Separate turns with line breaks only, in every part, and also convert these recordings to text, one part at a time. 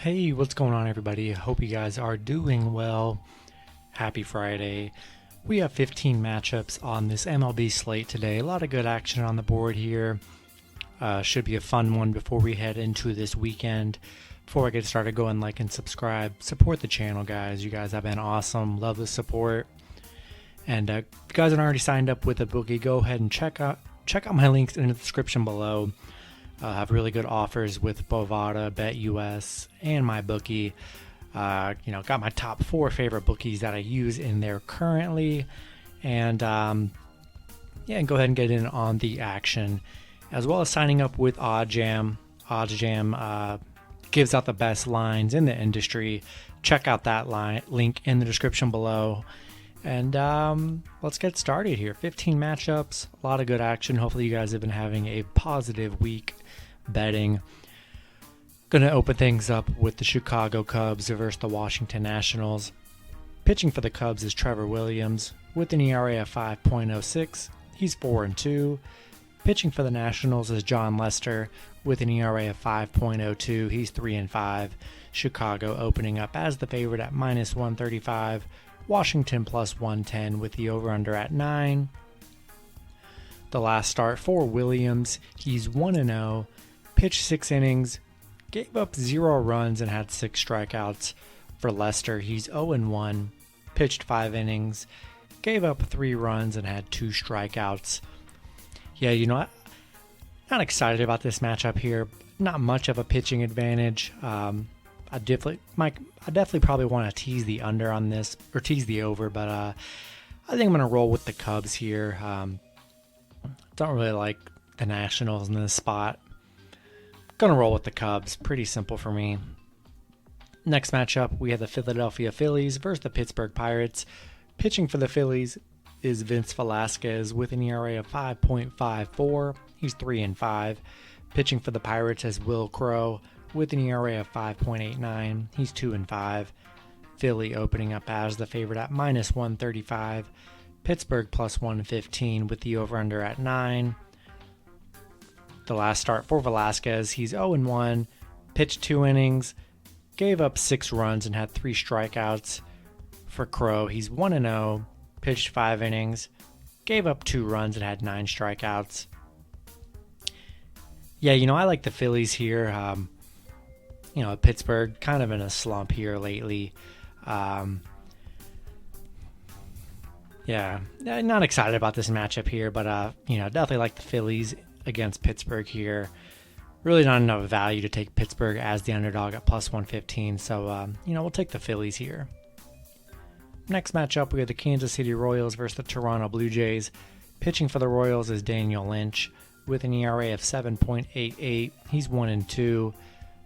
Hey, what's going on, everybody? Hope you guys are doing well. Happy Friday. We have 15 matchups on this MLB slate today. A lot of good action on the board here. Should be a fun one before we head into this weekend. Before I get started, go and like and subscribe. Support the channel, guys. You guys have been awesome. Love the support. And if you guys aren't already signed up with a bookie, go ahead and check out my links in the description below. Have really good offers with Bovada, BetUS, and My Bookie. Got my top 4 favorite bookies that I use in there currently. And go ahead and get in on the action, as well as signing up with OddsJam. OddsJam gives out the best lines in the industry. Check out that link in the description below. And let's get started here. 15 matchups, a lot of good action. Hopefully you guys have been having a positive week betting. Going to open things up with the Chicago Cubs versus the Washington Nationals. Pitching for the Cubs is Trevor Williams with an ERA of 5.06. He's 4-2. Pitching for the Nationals is John Lester with an ERA of 5.02. He's 3-5. Chicago opening up as the favorite at -135. Washington +110 with the over-under at 9. The last start for Williams, he's 1-0, pitched 6 innings, gave up 0 runs and had 6 strikeouts. For Lester, he's 0-1, pitched 5 innings, gave up 3 runs and had 2 strikeouts. Yeah, not excited about this matchup here. Not much of a pitching advantage. I definitely probably want to tease the under on this, or tease the over, but I think I'm going to roll with the Cubs here. Don't really like the Nationals in this spot. Going to roll with the Cubs. Pretty simple for me. Next matchup, we have the Philadelphia Phillies versus the Pittsburgh Pirates. Pitching for the Phillies is Vince Velasquez with an ERA of 5.54. He's 3-5. Pitching for the Pirates is Will Crowe with an ERA of 5.89. He's 2-5. Philly opening up as the favorite at -135. Pittsburgh +115 with the over-under at 9. The last start for Velasquez, he's 0-1, pitched 2 innings, gave up 6 runs and had 3 strikeouts. For Crowe, he's 1-0, pitched 5 innings, gave up 2 runs and had 9 strikeouts. Yeah, I like the Phillies here. Pittsburgh kind of in a slump here lately. Not excited about this matchup here, but definitely like the Phillies against Pittsburgh here. Really not enough value to take Pittsburgh as the underdog at +115, so we'll take the Phillies here. Next matchup, we have the Kansas City Royals versus the Toronto Blue Jays. Pitching for the Royals is Daniel Lynch with an ERA of 7.88. He's 1-2.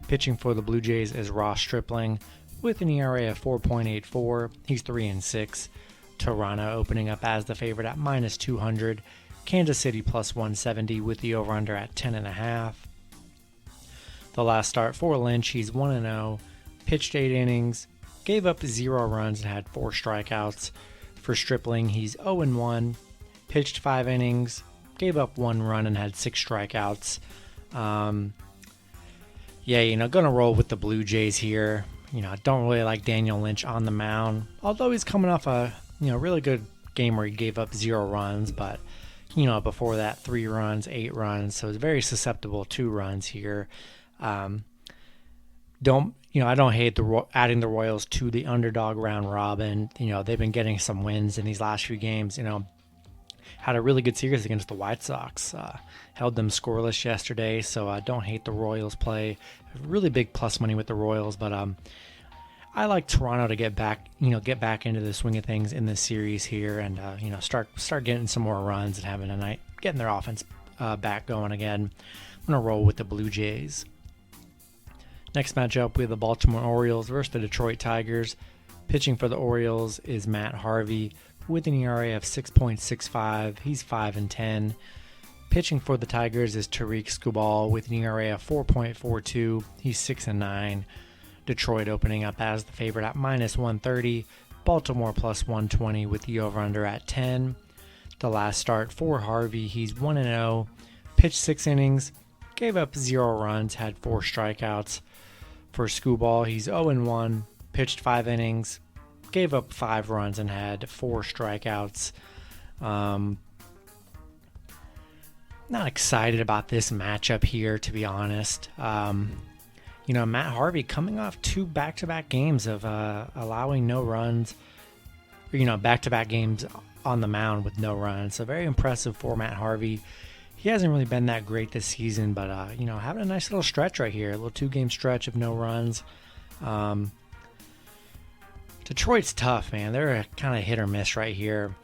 Pitching for the Blue Jays is Ross Stripling with an ERA of 4.84. He's 3-6. Toronto opening up as the favorite at -200. Kansas City +170 with the over-under at 10.5. The last start for Lynch, he's 1-0, pitched 8 innings, gave up 0 runs and had 4 strikeouts. For Stripling, he's 0-1, pitched 5 innings, gave up 1 run and had 6 strikeouts. Gonna roll with the Blue Jays here. I don't really like Daniel Lynch on the mound, although he's coming off a really good game where he gave up 0 runs, but before that 3 runs, 8 runs, so it's very susceptible to runs here. I don't hate adding the Royals to the underdog round robin. They've been getting some wins in these last few games. Had a really good series against the White Sox. Held them scoreless yesterday, so I don't hate the Royals play. Really big plus money with the Royals, but I like Toronto to get back into the swing of things in this series here, and start getting some more runs and having a night, getting their offense back going again. I'm gonna roll with the Blue Jays. Next matchup, we have the Baltimore Orioles versus the Detroit Tigers. Pitching for the Orioles is Matt Harvey with an ERA of 6.65. He's 5-10. Pitching for the Tigers is Tariq Skubal with an ERA of 4.42. He's 6-9. Detroit opening up as the favorite at -130. Baltimore +120 with the over-under at 10. The last start for Harvey, he's 1-0, pitched 6 innings, gave up 0 runs, had 4 strikeouts. for Skubal. He's 0-1, pitched 5 innings, gave up 5 runs, and had 4 strikeouts. Not excited about this matchup here, to be honest. Matt Harvey coming off 2 back-to-back games of allowing no runs, back-to-back games on the mound with no runs. So very impressive for Matt Harvey. He hasn't really been that great this season, but having a nice little stretch right here, a little 2-game stretch of no runs. Detroit's tough, man. They're kind of hit or miss right here.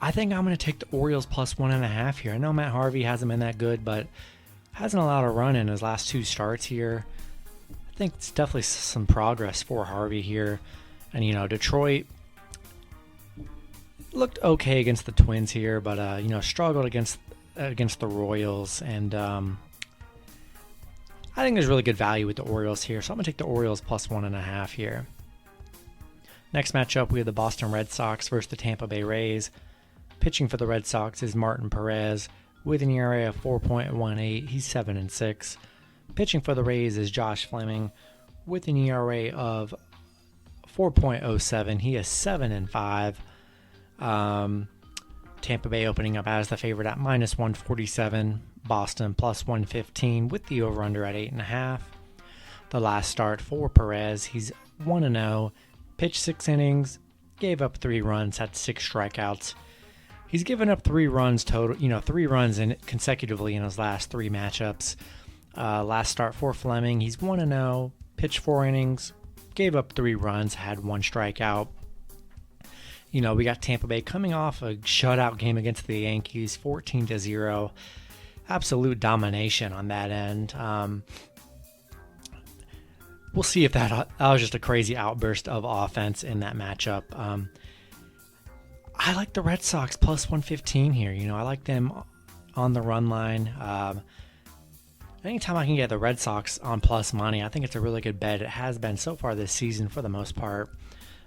I think I'm going to take the Orioles plus 1.5 here. I know Matt Harvey hasn't been that good, but hasn't allowed a run in his last 2 starts here. I think it's definitely some progress for Harvey here. And, Detroit looked okay against the Twins here, but, struggled against the Royals. And I think there's really good value with the Orioles here. So I'm going to take the Orioles plus 1.5 here. Next matchup, we have the Boston Red Sox versus the Tampa Bay Rays. Pitching for the Red Sox is Martin Perez with an ERA of 4.18. He's 7-6. Pitching for the Rays is Josh Fleming with an ERA of 4.07. He is 7-5. Tampa Bay opening up as the favorite at minus 147. Boston plus 115 with the over-under at 8.5. The last start for Perez, he's 1-0. Pitched 6 innings, gave up 3 runs, had 6 strikeouts. He's given up 3 runs total, 3 runs consecutively in his last 3 matchups. Last start for Fleming, he's 1-0, pitched 4 innings, gave up 3 runs, had 1 strikeout. We got Tampa Bay coming off a shutout game against the Yankees, 14-0. Absolute domination on that end. We'll see if that was just a crazy outburst of offense in that matchup. I like the Red Sox plus 115 here. I like them on the run line. Anytime I can get the Red Sox on plus money, I think it's a really good bet. It has been so far this season for the most part.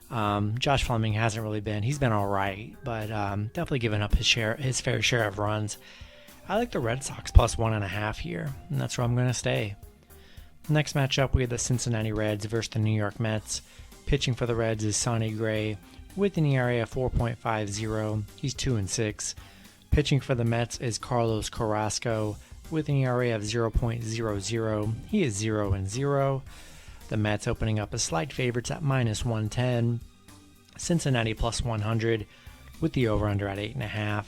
Josh Fleming hasn't really been. He's been all right, but definitely giving up his fair share of runs. I like the Red Sox plus 1.5 here, and that's where I'm going to stay. Next matchup, we have the Cincinnati Reds versus the New York Mets. Pitching for the Reds is Sonny Gray with an ERA of 4.50. He's 2-6. Pitching for the Mets is Carlos Carrasco with an ERA of 0.00. He is 0-0. The Mets opening up as slight favorites at minus 110. Cincinnati plus 100 with the over-under at 8.5.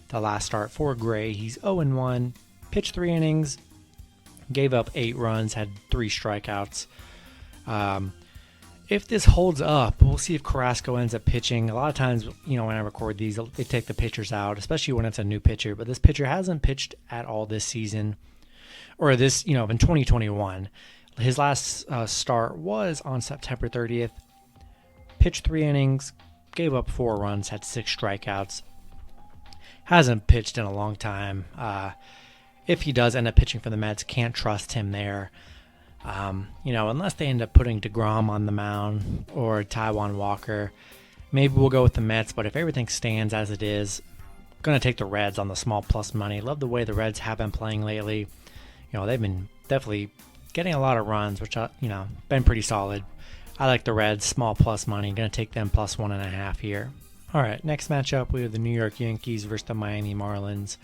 The last start for Gray, he's 0-1. Pitched 3 innings, gave up 8 runs, had 3 strikeouts. If this holds up, we'll see if Carrasco ends up pitching. A lot of times, when I record these, they take the pitchers out, especially when it's a new pitcher. But this pitcher hasn't pitched at all this season, or this, in 2021. His last start was on September 30th. Pitched 3 innings, gave up 4 runs, had 6 strikeouts. Hasn't pitched in a long time. If he does end up pitching for the Mets, can't trust him there. Unless they end up putting DeGrom on the mound or Taijuan Walker, maybe we'll go with the Mets. But if everything stands as it is, I'm going to take the Reds on the small plus money. Love the way the Reds have been playing lately. They've been definitely getting a lot of runs, which, been pretty solid. I like the Reds, small plus money. Going to take them plus 1.5 here. All right, next matchup, we have the New York Yankees versus the Miami Marlins.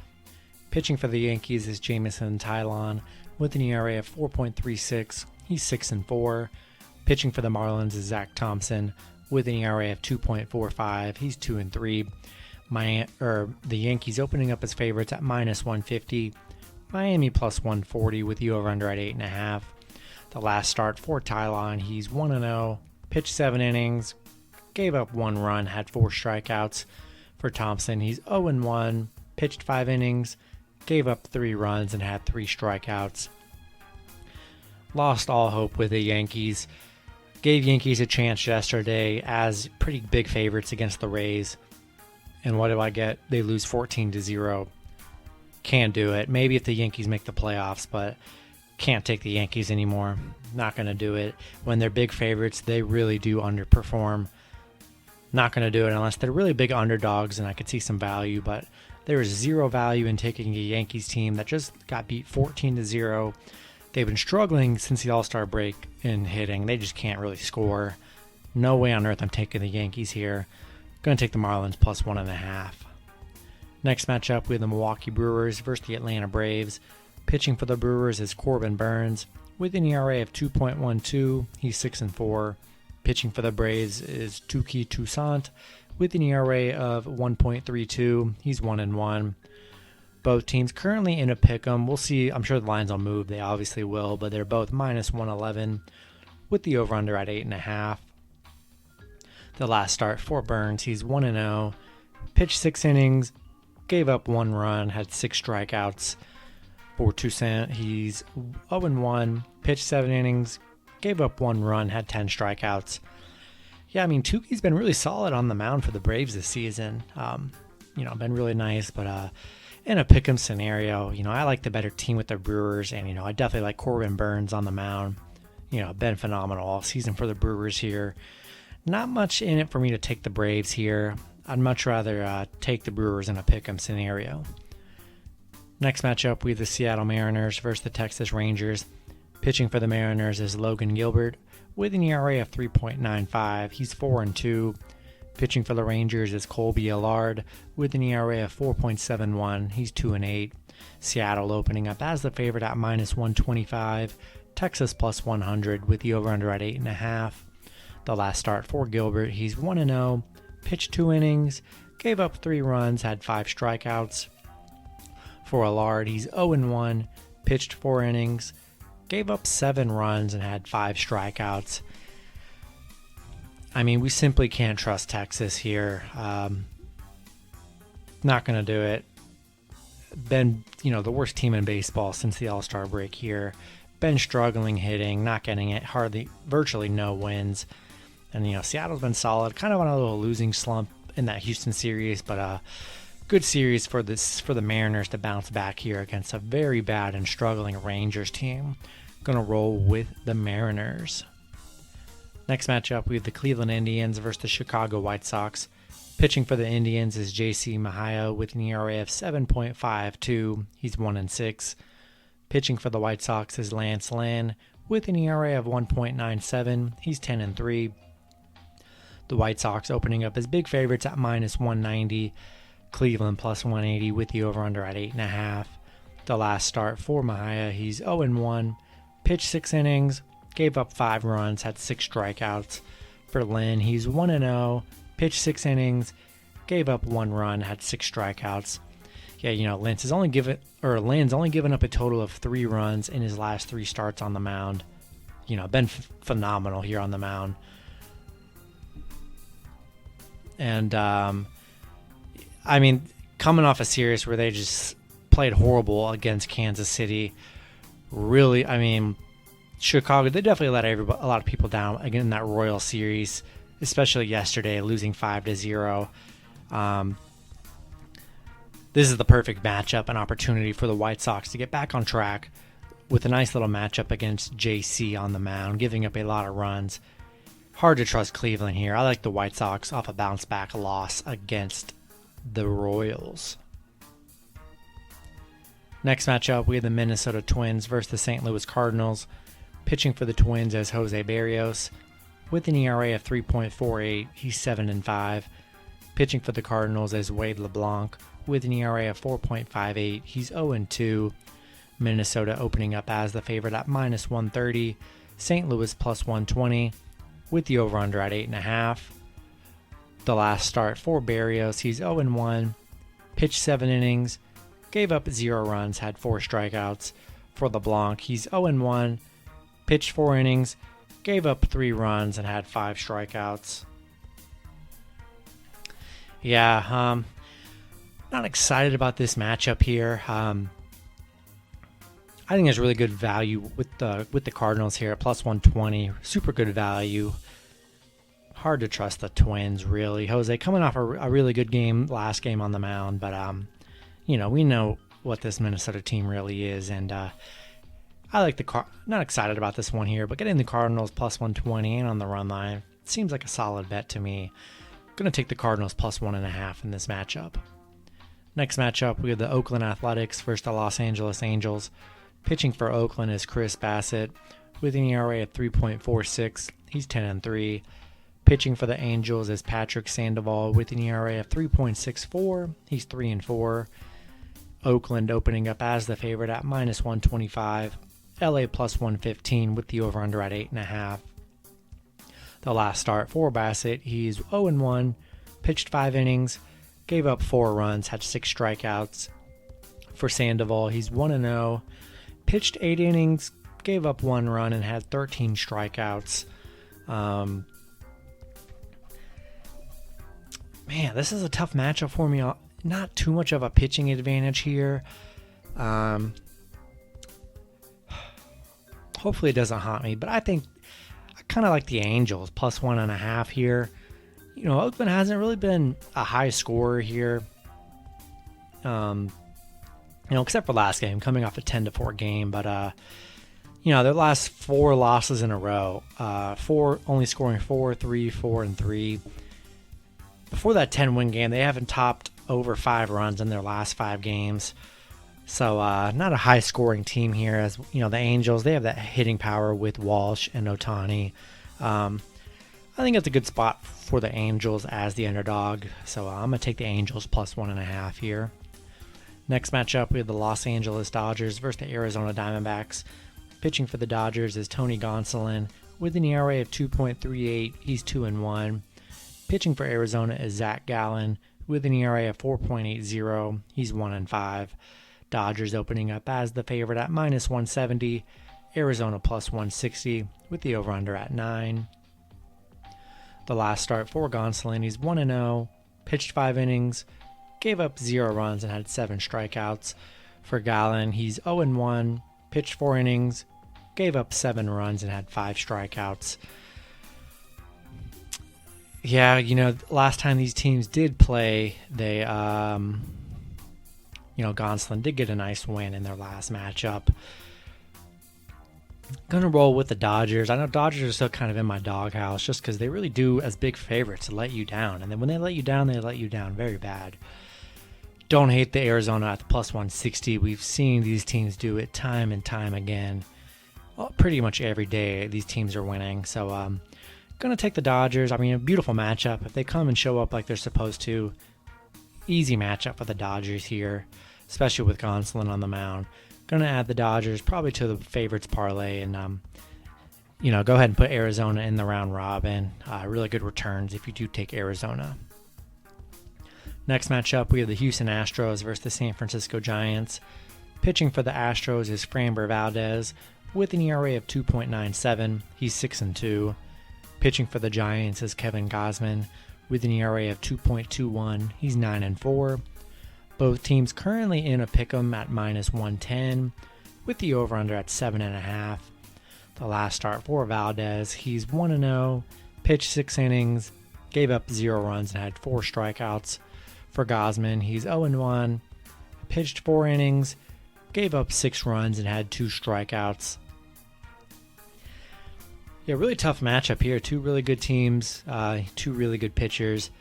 Pitching for the Yankees is Jameson Taillon with an ERA of 4.36. He's 6-4. Pitching for the Marlins is Zach Thompson with an ERA of 2.45. He's 2-3. The Yankees opening up as favorites at minus 150. Miami plus 140 with the over-under at 8.5. The last start for Taillon, he's 1-0. Pitched 7 innings. Gave up 1 run, had 4 strikeouts. For Thompson, he's 0-1. Pitched 5 innings. Gave up 3 runs and had 3 strikeouts. Lost all hope with the Yankees. Gave Yankees a chance yesterday as pretty big favorites against the Rays. And what do I get? They lose 14-0. Can't do it. Maybe if the Yankees make the playoffs, but can't take the Yankees anymore. Not going to do it. When they're big favorites, they really do underperform. Not going to do it unless they're really big underdogs and I could see some value, but there is zero value in taking a Yankees team that just got beat 14-0 They've been struggling since the All-Star break in hitting. They just can't really score. No way on earth I'm taking the Yankees here. Going to take the Marlins plus 1.5. Next matchup, we have the Milwaukee Brewers versus the Atlanta Braves. Pitching for the Brewers is Corbin Burns with an ERA of 2.12. He's 6-4. Pitching for the Braves is Touki Toussaint with an ERA of 1.32. He's 1-1. Both teams currently in a pick'em. We'll see. I'm sure the lines will move. They obviously will, but they're both minus 111 with the over-under at 8.5. The last start for Burns, he's 1-0. Pitched 6 innings, gave up 1 run, had 6 strikeouts. For Toussaint, he's 0-1. Pitched 7 innings, gave up 1 run, had 10 strikeouts. Yeah, I mean, Tuki's been really solid on the mound for the Braves this season. Been really nice, but in a pick'em scenario, I like the better team with the Brewers, and, I definitely like Corbin Burns on the mound. Been phenomenal all season for the Brewers here. Not much in it for me to take the Braves here. I'd much rather take the Brewers in a pick'em scenario. Next matchup, we have the Seattle Mariners versus the Texas Rangers. Pitching for the Mariners is Logan Gilbert with an ERA of 3.95. He's 4-2. Pitching for the Rangers is Colby Allard with an ERA of 4.71. He's 2-8. Seattle opening up as the favorite at minus 125. Texas plus 100 with the over-under at 8.5. The last start for Gilbert, he's 1-0. Pitched 2 innings, gave up 3 runs, had 5 strikeouts. For Allard, he's 0-1. Pitched 4 innings, gave up 7 runs, and had 5 strikeouts. I mean, we simply can't trust Texas here. Not going to do it. Been, the worst team in baseball since the All-Star break here. Been struggling hitting, not getting it, virtually no wins. And, Seattle's been solid, kind of on a little losing slump in that Houston series, but good series for the Mariners to bounce back here against a very bad and struggling Rangers team. Going to roll with the Mariners. Next matchup, we have the Cleveland Indians versus the Chicago White Sox. Pitching for the Indians is J.C. Mejia with an ERA of 7.52. He's 1-6. Pitching for the White Sox is Lance Lynn with an ERA of 1.97. He's 10-3. The White Sox opening up as big favorites at minus 190. Cleveland plus 180 with the over-under at 8.5. The last start for Mejia, he's 0-1. Pitched 6 innings, gave up 5 runs, had 6 strikeouts. For Lynn, he's 1-0. Pitched 6 innings, gave up 1 run, had 6 strikeouts. Yeah, Lynn's only given up a total of 3 runs in his last 3 starts on the mound. Been phenomenal here on the mound. And, coming off a series where they just played horrible against Kansas City, really, Chicago, they definitely let a lot of people down again in that Royal series, especially yesterday, losing 5-0. This is the perfect matchup and opportunity for the White Sox to get back on track with a nice little matchup against JC on the mound, giving up a lot of runs. Hard to trust Cleveland here. I like the White Sox off a bounce-back loss against the Royals. Next matchup, we have the Minnesota Twins versus the St. Louis Cardinals. Pitching for the Twins is Jose Barrios with an ERA of 3.48. He's 7-5. Pitching for the Cardinals is Wade LeBlanc with an ERA of 4.58. He's 0-2. Minnesota opening up as the favorite at minus 130. St. Louis plus 120 with the over-under at 8.5. The last start for Barrios, he's 0-1. Pitched 7 innings, gave up 0 runs, had 4 strikeouts. For LeBlanc, he's 0-1. Pitched 4 innings, gave up 3 runs, and had 5 strikeouts. Yeah, not excited about this matchup here. I think there's really good value with the Cardinals here at plus 120. Super good value. Hard to trust the Twins, really. Jose coming off a really good last game on the mound, but we know what this Minnesota team really is, and I like not excited about this one here, but getting the Cardinals plus 120 and on the run line seems like a solid bet to me. Going to take the Cardinals plus 1.5 in this matchup. Next matchup, we have the Oakland Athletics versus the Los Angeles Angels. Pitching for Oakland is Chris Bassett with an ERA of 3.46. He's 10-3. Pitching for the Angels is Patrick Sandoval with an ERA of 3.64. He's 3-4. Oakland opening up as the favorite at -125. LA +115 with the over-under at 8.5. The last start for Bassett, he's 0-1, pitched 5 innings, gave up 4 runs, had 6 strikeouts. For Sandoval, he's 1-0, pitched 8 innings, gave up 1 run, and had 13 strikeouts. Man, this is a tough matchup for me. Not too much of a pitching advantage here. Hopefully it doesn't haunt me, but I think I kind of like the Angels +1.5 here. You know, Oakland hasn't really been a high scorer here. Except for last game, coming off a 10-4 game, but their last 4 losses in a row, only scoring 4, 3, 4, and 3. Before that 10-win game, they haven't topped over 5 runs in their last 5 games. So not a high-scoring team here. As the Angels, they have that hitting power with Walsh and Ohtani. I think it's a good spot for the Angels as the underdog. So I'm going to take the Angels +1.5 here. Next matchup, we have the Los Angeles Dodgers versus the Arizona Diamondbacks. Pitching for the Dodgers is Tony Gonsolin with an ERA of 2.38. He's 2-1. Pitching for Arizona is Zach Gallen with an ERA of 4.80. He's 1-5. Dodgers opening up as the favorite at -170. Arizona +160 with the over-under at 9. The last start for Gonsolin, he's 1-0, pitched 5 innings, gave up 0 runs, and had 7 strikeouts. For Gallen, he's 0-1, pitched 4 innings, gave up 7 runs, and had 5 strikeouts. Yeah, last time these teams did play, they, Gonsolin did get a nice win in their last matchup. Gonna roll with the Dodgers. I know Dodgers are still kind of in my doghouse just because they really do, as big favorites, let you down. And then when they let you down very bad. Don't hate the Arizona at the +160. We've seen these teams do it time and time again. Well, pretty much every day these teams are winning. So gonna take the Dodgers. I mean, a beautiful matchup. If they come and show up like they're supposed to, easy matchup for the Dodgers here, especially with Gonsolin on the mound. Going to add the Dodgers probably to the favorites parlay and, go ahead and put Arizona in the round robin. Really good returns if you do take Arizona. Next matchup, we have the Houston Astros versus the San Francisco Giants. Pitching for the Astros is Framber Valdez with an ERA of 2.97. He's 6-2. Pitching for the Giants is Kevin Gausman with an ERA of 2.21. He's 9-4. Both teams currently in a pick'em at -110, with the over-under at 7.5. The last start for Valdez, he's 1-0, pitched 6 innings, gave up 0 runs, and had 4 strikeouts. For Gausman, he's 0-1, pitched 4 innings, gave up 6 runs, and had 2 strikeouts. Yeah, really tough matchup here. 2 really good teams, 2 really good pitchers.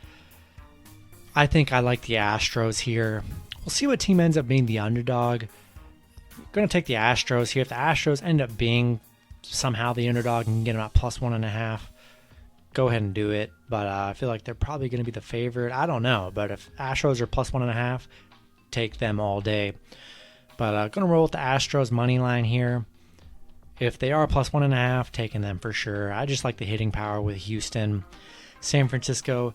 I think I like the Astros here. We'll see what team ends up being the underdog. I'm going to take the Astros here. If the Astros end up being somehow the underdog and get them at +1.5, go ahead and do it. But I feel like they're probably going to be the favorite. I don't know. But if Astros are +1.5, take them all day. But I'm going to roll with the Astros money line here. If they are +1.5, taking them for sure. I just like the hitting power with Houston. San Francisco,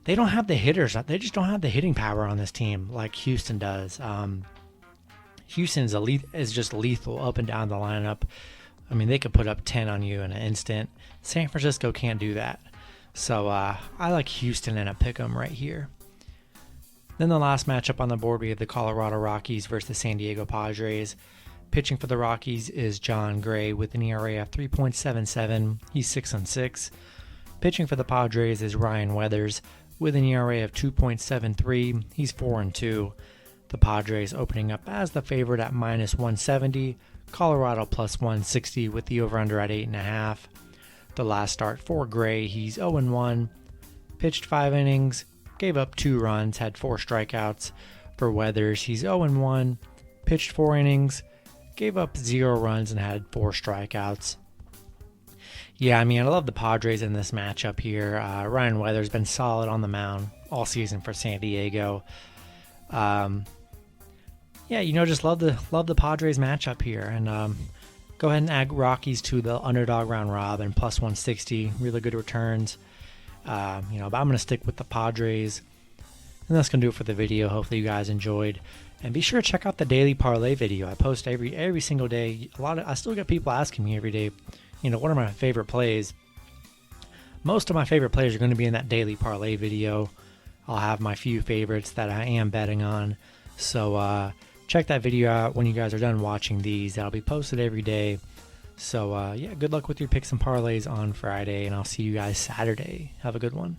they don't have the hitters. They just don't have the hitting power on this team like Houston does. Houston is just lethal up and down the lineup. I mean, they could put up 10 on you in an instant. San Francisco can't do that. So I like Houston in a pick'em right here. Then the last matchup on the board, we have the Colorado Rockies versus the San Diego Padres. Pitching for the Rockies is John Gray with an ERA of 3.77. He's 6-6. Pitching for the Padres is Ryan Weathers with an ERA of 2.73. He's 4-2. The Padres opening up as the favorite at -170. Colorado +160 with the over-under at 8.5. The last start for Gray, he's 0-1. Pitched 5 innings, gave up 2 runs, had 4 strikeouts. For Weathers, he's 0-1. Pitched 4 innings, gave up 0 runs and had 4 strikeouts. Yeah, I mean, I love the Padres in this matchup here. Ryan Weather's been solid on the mound all season for San Diego. Yeah, just love the Padres matchup here, and go ahead and add Rockies to the underdog round robin plus 160. Really good returns. But I'm gonna stick with the Padres, and that's gonna do it for the video. Hopefully you guys enjoyed, and be sure to check out the daily parlay video. I post every single day. I still get people asking me every day, what are my favorite plays? Most of my favorite plays are going to be in that daily parlay video. I'll have my few favorites that I am betting on. So check that video out when you guys are done watching these. That'll be posted every day. So yeah, good luck with your picks and parlays on Friday, and I'll see you guys Saturday. Have a good one.